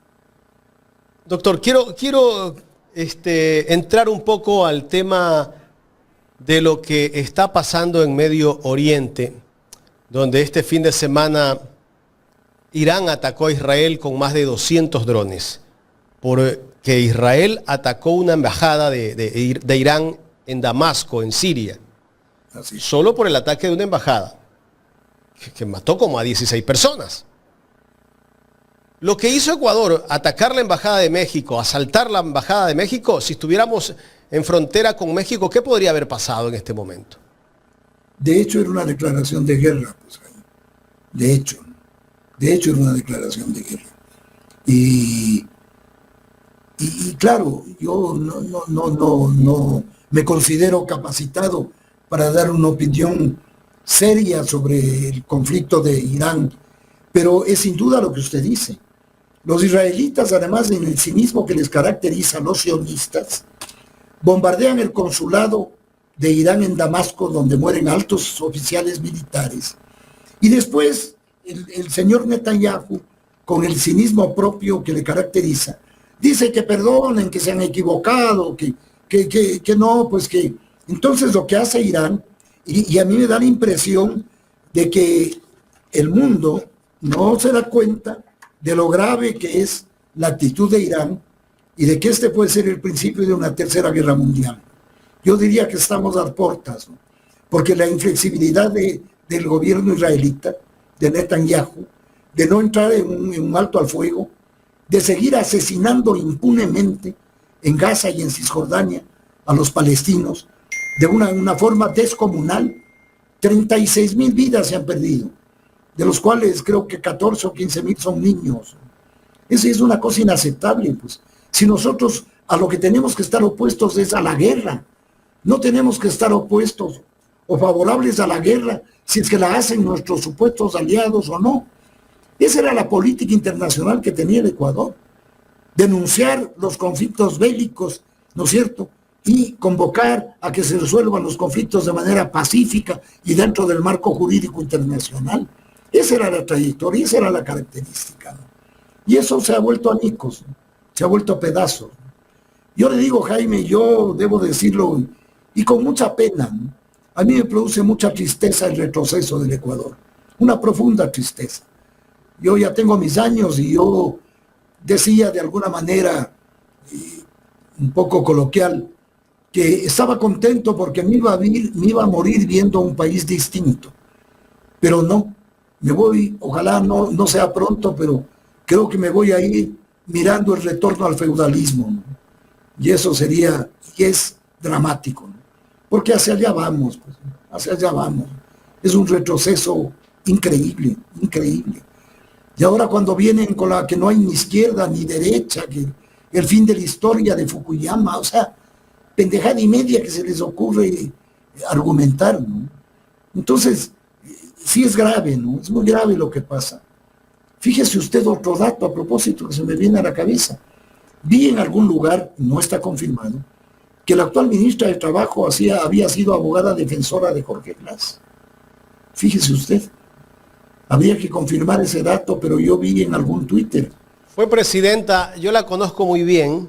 doctor, quiero entrar un poco al tema de lo que está pasando en Medio Oriente, donde este fin de semana Irán atacó a Israel con más de 200 drones, porque Israel atacó una embajada de Irán en Damasco, en Siria, solo por el ataque de una embajada, que mató como a 16 personas. Lo que hizo Ecuador, atacar la embajada de México, asaltar la embajada de México, si estuviéramos en frontera con México, ¿qué podría haber pasado en este momento? De hecho, era una declaración de guerra, pues, de hecho era una declaración de guerra. Y claro, yo no me considero capacitado para dar una opinión seria sobre el conflicto de Irán, pero es sin duda lo que usted dice. Los israelitas, además en el cinismo que les caracteriza a los sionistas, bombardean el consulado de Irán en Damasco, donde mueren altos oficiales militares. Y después el señor Netanyahu, con el cinismo propio que le caracteriza, dice que perdonen, que se han equivocado, que no, pues que... Entonces lo que hace Irán, y a mí me da la impresión de que el mundo no se da cuenta de lo grave que es la actitud de Irán y de que este puede ser el principio de una tercera guerra mundial. Yo diría que estamos a puertas, ¿no? Porque la inflexibilidad del gobierno israelita, de Netanyahu, de no entrar en un alto al fuego, de seguir asesinando impunemente en Gaza y en Cisjordania a los palestinos de una forma descomunal. 36,000 vidas se han perdido, de los cuales creo que 14 o 15,000 son niños. Esa es una cosa inaceptable, pues. Si nosotros a lo que tenemos que estar opuestos es a la guerra, no tenemos que estar opuestos o favorables a la guerra si es que la hacen nuestros supuestos aliados o no. Esa era la política internacional que tenía el Ecuador. Denunciar los conflictos bélicos, ¿no es cierto? Y convocar a que se resuelvan los conflictos de manera pacífica y dentro del marco jurídico internacional. Esa era la trayectoria, esa era la característica, ¿no? Y eso se ha vuelto añicos, ¿no? Se ha vuelto a pedazos. Yo le digo, Jaime, yo debo decirlo, y con mucha pena, ¿no? A mí me produce mucha tristeza el retroceso del Ecuador, una profunda tristeza. Yo ya tengo mis años y yo decía de alguna manera, un poco coloquial, que estaba contento porque me iba a morir viendo un país distinto. Pero no, me voy, ojalá no sea pronto, pero creo que me voy a ir mirando el retorno al feudalismo, ¿no? Y eso sería, y es dramático, ¿no? Porque hacia allá vamos, pues, hacia allá vamos. Es un retroceso increíble, increíble. Y ahora cuando vienen con la que no hay ni izquierda ni derecha, que el fin de la historia de Fukuyama, o sea, pendejada y media que se les ocurre argumentar, ¿no? Entonces, sí es grave, ¿no? Es muy grave lo que pasa. Fíjese usted otro dato a propósito que se me viene a la cabeza. Vi en algún lugar, no está confirmado, que la actual ministra de Trabajo había sido abogada defensora de Jorge Glass. Fíjese usted. Habría que confirmar ese dato, pero yo vi en algún Twitter. Fue presidenta, yo la conozco muy bien,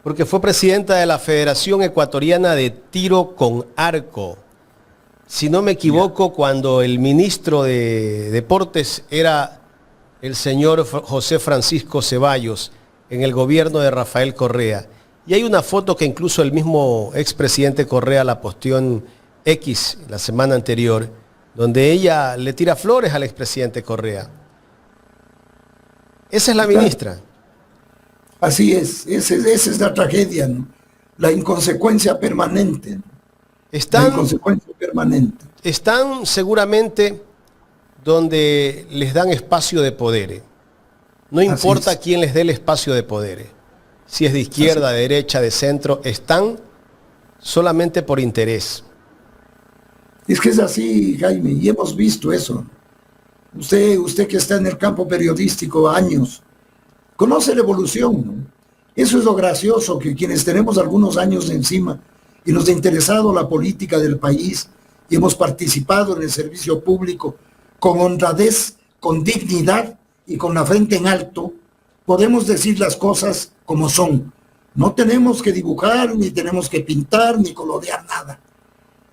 porque fue presidenta de la Federación Ecuatoriana de Tiro con Arco. Si no me equivoco, cuando el ministro de Deportes era el señor José Francisco Ceballos, en el gobierno de Rafael Correa. Y hay una foto que incluso el mismo expresidente Correa la posteó en X la semana anterior, donde ella le tira flores al expresidente Correa. Esa es la ministra. Así es, esa es la tragedia, ¿no? La inconsecuencia permanente, ¿no? La inconsecuencia permanente. Están seguramente donde les dan espacio de poder. No importa quién les dé el espacio de poder. Si es de izquierda, de derecha, de centro, están solamente por interés. Es que es así, Jaime, y hemos visto eso. Usted que está en el campo periodístico años, conoce la evolución, ¿no? Eso es lo gracioso, que quienes tenemos algunos años encima y nos ha interesado la política del país y hemos participado en el servicio público con honradez, con dignidad y con la frente en alto, podemos decir las cosas como son. No tenemos que dibujar, ni tenemos que pintar, ni colorear nada,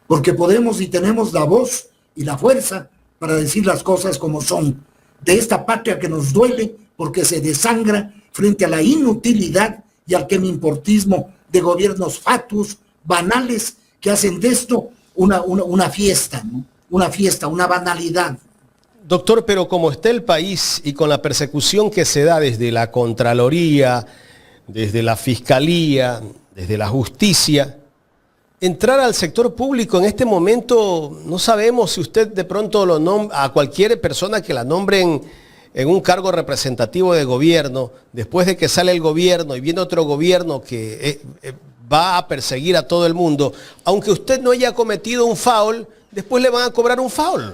porque podemos y tenemos la voz y la fuerza para decir las cosas como son, de esta patria que nos duele porque se desangra frente a la inutilidad y al quemimportismo de gobiernos fatuos, banales, que hacen de esto una fiesta, ¿no? Una fiesta, una banalidad. Doctor, pero como está el país y con la persecución que se da desde la Contraloría, desde la Fiscalía, desde la Justicia, entrar al sector público en este momento, no sabemos si usted de pronto a cualquier persona que la nombren en un cargo representativo de gobierno, después de que sale el gobierno y viene otro gobierno que va a perseguir a todo el mundo, aunque usted no haya cometido un foul, después le van a cobrar un foul.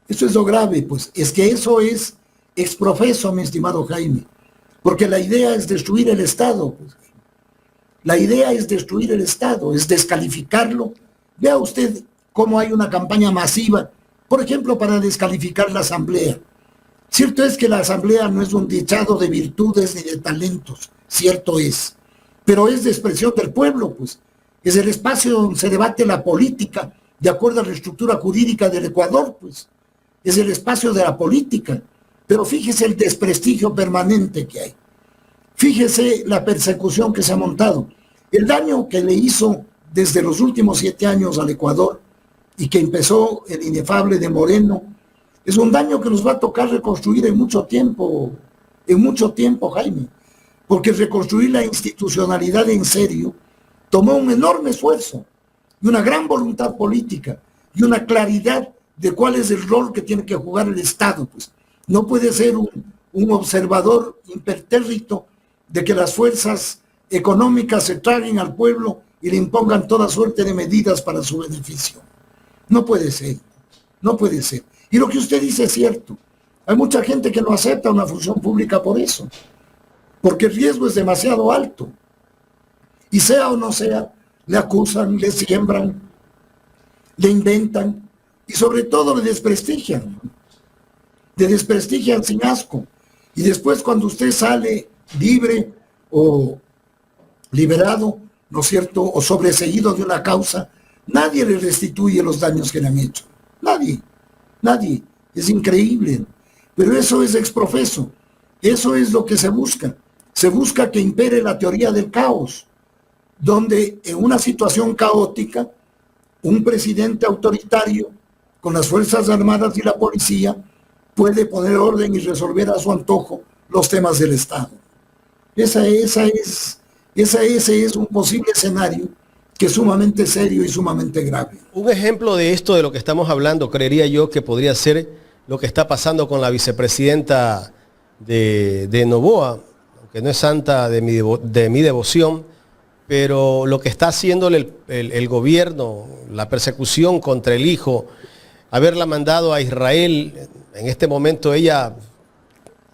Eso es lo grave, pues, es que eso es exprofeso, mi estimado Jaime, porque la idea es destruir el Estado, pues. La idea es destruir el Estado, es descalificarlo. Vea usted cómo hay una campaña masiva, por ejemplo, para descalificar la Asamblea. Cierto es que la Asamblea no es un dichado de virtudes ni de talentos, cierto es, pero es de expresión del pueblo, pues. Es el espacio donde se debate la política, de acuerdo a la estructura jurídica del Ecuador, pues. Es el espacio de la política, pero fíjese el desprestigio permanente que hay. Fíjese la persecución que se ha montado, el daño que le hizo desde los últimos 7 años al Ecuador y que empezó el inefable de Moreno, es un daño que nos va a tocar reconstruir en mucho tiempo, Jaime, porque reconstruir la institucionalidad en serio tomó un enorme esfuerzo y una gran voluntad política y una claridad de cuál es el rol que tiene que jugar el Estado. Pues no puede ser un observador impertérrito de que las fuerzas económicas se traguen al pueblo y le impongan toda suerte de medidas para su beneficio. No puede ser, no puede ser. Y lo que usted dice es cierto. Hay mucha gente que no acepta una función pública por eso, porque el riesgo es demasiado alto. Y sea o no sea, le acusan, le siembran, le inventan y sobre todo le desprestigian sin asco. Y después cuando usted sale libre o liberado, ¿no es cierto?, o sobreseído de una causa, nadie le restituye los daños que le han hecho. Nadie. Es increíble. Pero eso es exprofeso. Eso es lo que se busca. Se busca que impere la teoría del caos, donde en una situación caótica, un presidente autoritario con las Fuerzas Armadas y la policía puede poner orden y resolver a su antojo los temas del Estado. Ese es un posible escenario que es sumamente serio y sumamente grave. Un ejemplo de esto, de lo que estamos hablando, creería yo que podría ser lo que está pasando con la vicepresidenta de Noboa, aunque no es santa de mi devoción, pero lo que está haciendo el gobierno, la persecución contra el hijo, haberla mandado a Israel, en este momento ella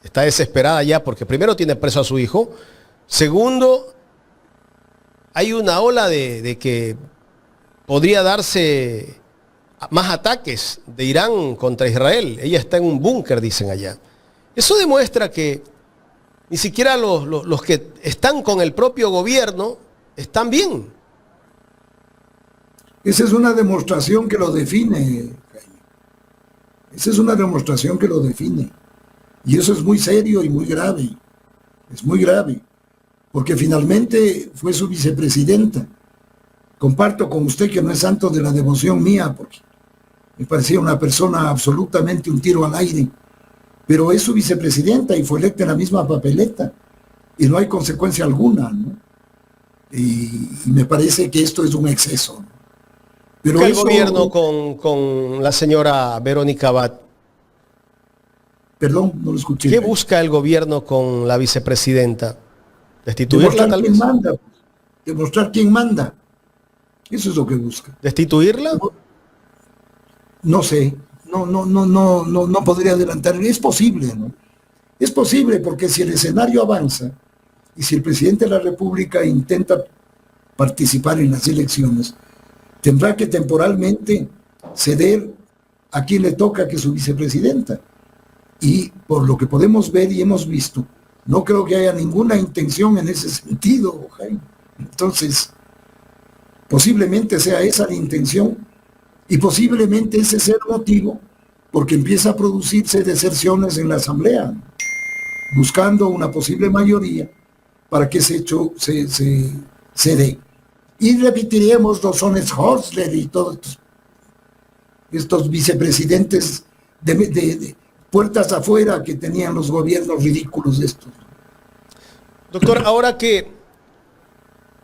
está desesperada ya porque primero tiene preso a su hijo, segundo, hay una ola de que podría darse más ataques de Irán contra Israel. Ella está en un búnker, dicen allá. Eso demuestra que ni siquiera los que están con el propio gobierno están bien. Esa es una demostración que lo define, Jaime. Esa es una demostración que lo define. Y eso es muy serio y muy grave. Es muy grave. Porque finalmente fue su vicepresidenta. Comparto con usted que no es santo de la devoción mía, porque me parecía una persona absolutamente un tiro al aire. Pero es su vicepresidenta y fue electa en la misma papeleta. Y no hay consecuencia alguna, ¿no? Y me parece que esto es un exceso, ¿no? Pero ¿Qué el gobierno con la señora Verónica Abad? Perdón, no lo escuché. ¿Qué busca el gobierno con la vicepresidenta? ¿Destituirla tal vez? Demostrar quién manda. Eso es lo que busca. ¿Destituirla? No sé. No podría adelantar. Es posible, ¿no? Es posible porque si el escenario avanza y si el presidente de la República intenta participar en las elecciones, tendrá que temporalmente ceder a quien le toca, que es su vicepresidenta. Y por lo que podemos ver y hemos visto, no creo que haya ninguna intención en ese sentido, Jaime. Entonces, posiblemente sea esa la intención y posiblemente ese sea el motivo porque empieza a producirse deserciones en la Asamblea, buscando una posible mayoría para que ese hecho se dé. Y repetiremos los Sones Hostler y todos estos vicepresidentes de puertas afuera que tenían los gobiernos ridículos estos. Doctor, ahora que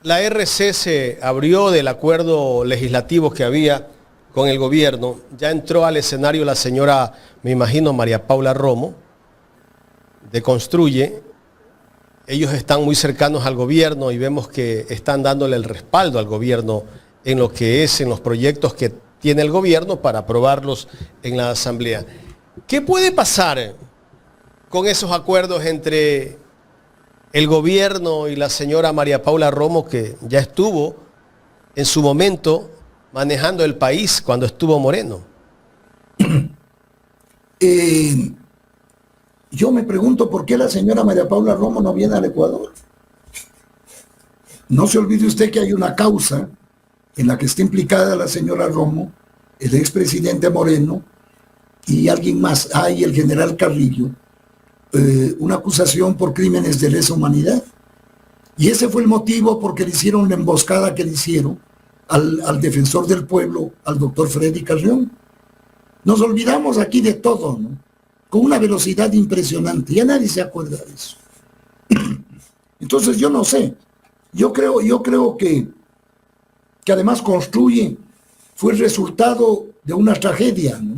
la RC se abrió del acuerdo legislativo que había con el gobierno, ya entró al escenario la señora, me imagino, María Paula Romo, de Construye. Ellos están muy cercanos al gobierno y vemos que están dándole el respaldo al gobierno en lo que es, en los proyectos que tiene el gobierno para aprobarlos en la Asamblea. ¿Qué puede pasar con esos acuerdos entre el gobierno y la señora María Paula Romo, que ya estuvo en su momento manejando el país cuando estuvo Moreno? Yo me pregunto por qué la señora María Paula Romo no viene al Ecuador. No se olvide usted que hay una causa en la que está implicada la señora Romo, el expresidente Moreno y alguien más, el general Carrillo, una acusación por crímenes de lesa humanidad. Y ese fue el motivo por que le hicieron la emboscada que le hicieron al defensor del pueblo, al doctor Freddy Carrión. Nos olvidamos aquí de todo, ¿no? Con una velocidad impresionante. Ya nadie se acuerda de eso. Entonces yo no sé. Yo creo que que además construye, fue el resultado de una tragedia, ¿no?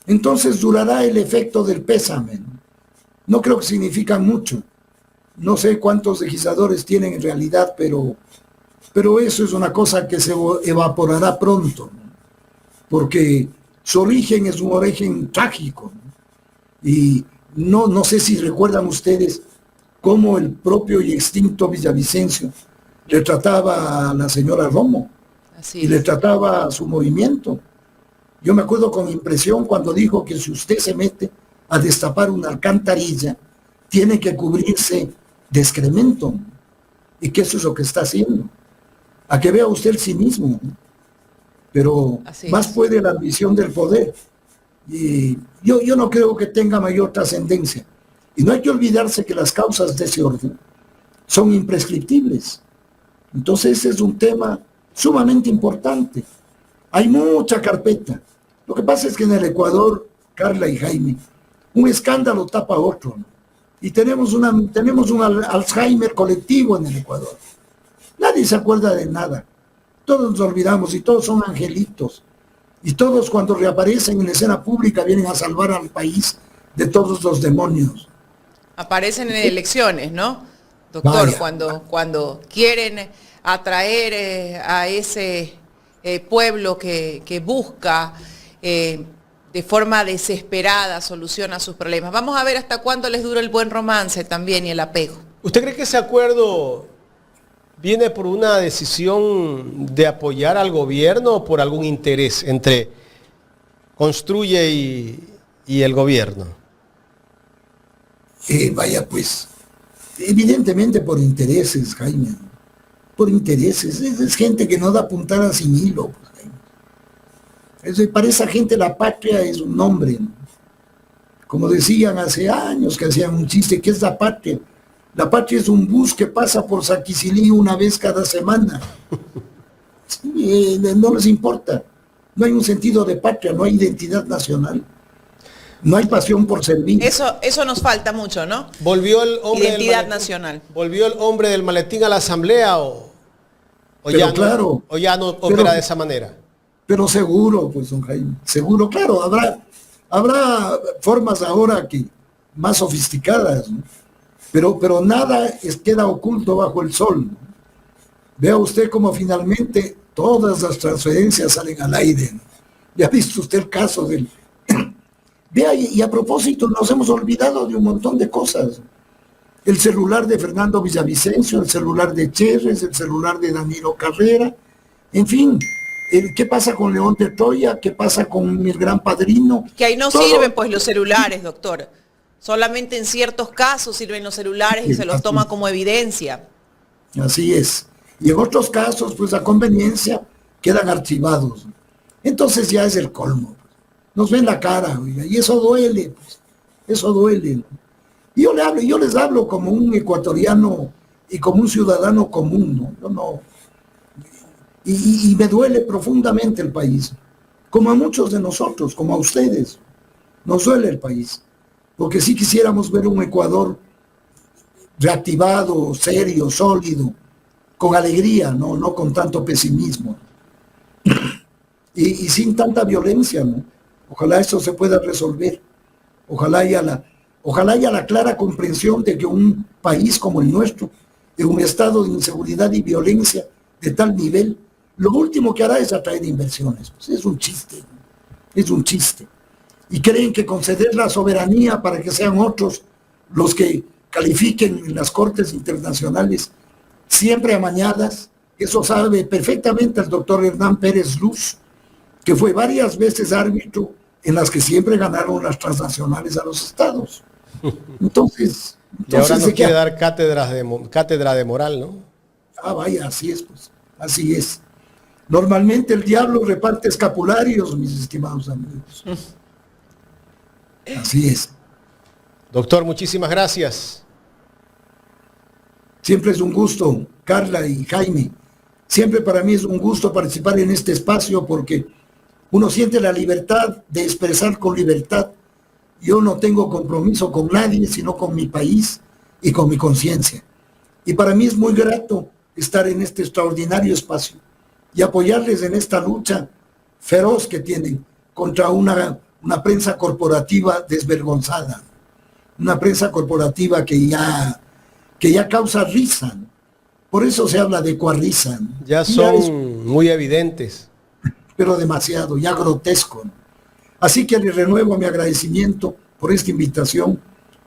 Entonces durará el efecto del pésame, ¿no? No creo que significan mucho. No sé cuántos legisladores tienen en realidad, pero eso es una cosa que se evaporará pronto, ¿no? Porque su origen es un origen trágico, ¿no? Y no sé si recuerdan ustedes cómo el propio y extinto Villavicencio le trataba a la señora Romo. Así Y le es. trataba a su movimiento. Yo me acuerdo con impresión cuando dijo que si usted se mete a destapar una alcantarilla, tiene que cubrirse de excremento, ¿no? Y que eso es lo que está haciendo. A que vea usted el cinismo, ¿no? Pero Así más es. puede la ambición del poder. Y yo no creo que tenga mayor trascendencia. Y no hay que olvidarse que las causas de ese orden son imprescriptibles. Entonces ese es un tema sumamente importante. Hay mucha carpeta. Lo que pasa es que en el Ecuador, Carla y Jaime, un escándalo tapa otro, ¿no? Y tenemos un Alzheimer colectivo en el Ecuador. Nadie se acuerda de nada. Todos nos olvidamos y todos son angelitos. Y todos cuando reaparecen en la escena pública vienen a salvar al país de todos los demonios. Aparecen en elecciones, ¿no? Doctor, Vaya. cuando quieren atraer a ese pueblo que busca de forma desesperada solución a sus problemas. Vamos a ver hasta cuándo les dura el buen romance también y el apego. ¿Usted cree que ese acuerdo viene por una decisión de apoyar al gobierno o por algún interés entre Construye y el gobierno? Vaya pues, evidentemente por intereses, Jaime, por intereses. Es gente que no da puntada sin hilo, pues, Jaime. Para esa gente la patria es un nombre, ¿no? Como decían hace años que hacían un chiste, ¿qué es la patria? La patria es un bus que pasa por Saquicilí una vez cada semana. Sí, no les importa. No hay un sentido de patria, no hay identidad nacional. No hay pasión por servir. Eso nos falta mucho, ¿no? ¿Volvió el hombre Identidad del nacional. ¿Volvió el hombre del maletín a la asamblea Pero ya claro, o ya no opera pero- de esa manera? Pero seguro, pues, don Jaime, seguro, claro, habrá formas ahora que más sofisticadas, ¿no? Pero nada queda oculto bajo el sol, ¿no? Vea usted cómo finalmente todas las transferencias salen al aire, ¿no? Ya ha visto usted el caso del... Vea, y a propósito, nos hemos olvidado de un montón de cosas. El celular de Fernando Villavicencio, el celular de Cherres, el celular de Danilo Carrera, en fin, ¿qué pasa con León de Troya? ¿Qué pasa con mi gran padrino? Que ahí no Todo- sirven pues los celulares, doctor. Solamente en ciertos casos sirven los celulares y se los toma como evidencia. Así es. Y en otros casos, pues a conveniencia, quedan archivados. Entonces ya es el colmo. Nos ven la cara, oiga, y eso duele, pues. Eso duele, ¿no? Y yo les hablo como un ecuatoriano y como un ciudadano común, ¿no? Yo no. Y me duele profundamente el país, como a muchos de nosotros, como a ustedes. Nos duele el país, porque sí quisiéramos ver un Ecuador reactivado, serio, sólido, con alegría, no con tanto pesimismo. Y sin tanta violencia, ¿no? Ojalá esto se pueda resolver. Ojalá haya la clara comprensión de que un país como el nuestro, en un estado de inseguridad y violencia de tal nivel, lo último que hará es atraer inversiones. Pues es un chiste, ¿no? Es un chiste. Y creen que conceder la soberanía para que sean otros los que califiquen en las cortes internacionales siempre amañadas. Eso sabe perfectamente el doctor Hernán Pérez Luz, que fue varias veces árbitro en las que siempre ganaron las transnacionales a los estados. Entonces Y ahora nos ¿de qué? quiere dar cátedra de moral, ¿no? Ah, vaya, así es, pues, así es. Normalmente el diablo reparte escapularios, mis estimados amigos. Así es. Doctor, muchísimas gracias. Siempre es un gusto, Carla y Jaime. Siempre para mí es un gusto participar en este espacio porque uno siente la libertad de expresar con libertad. Yo no tengo compromiso con nadie, sino con mi país y con mi conciencia. Y para mí es muy grato estar en este extraordinario espacio y apoyarles en esta lucha feroz que tienen contra una prensa corporativa desvergonzada, una prensa corporativa que ya causa risa. Por eso se habla de coarrisa. Ya son muy evidentes. Pero demasiado, ya grotesco. Así que les renuevo mi agradecimiento por esta invitación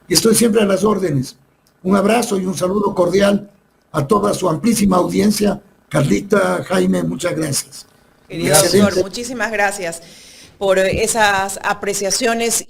y estoy siempre a las órdenes. Un abrazo y un saludo cordial a toda su amplísima audiencia. Carlita, Jaime, muchas gracias. Querido doctor, muchísimas gracias por esas apreciaciones.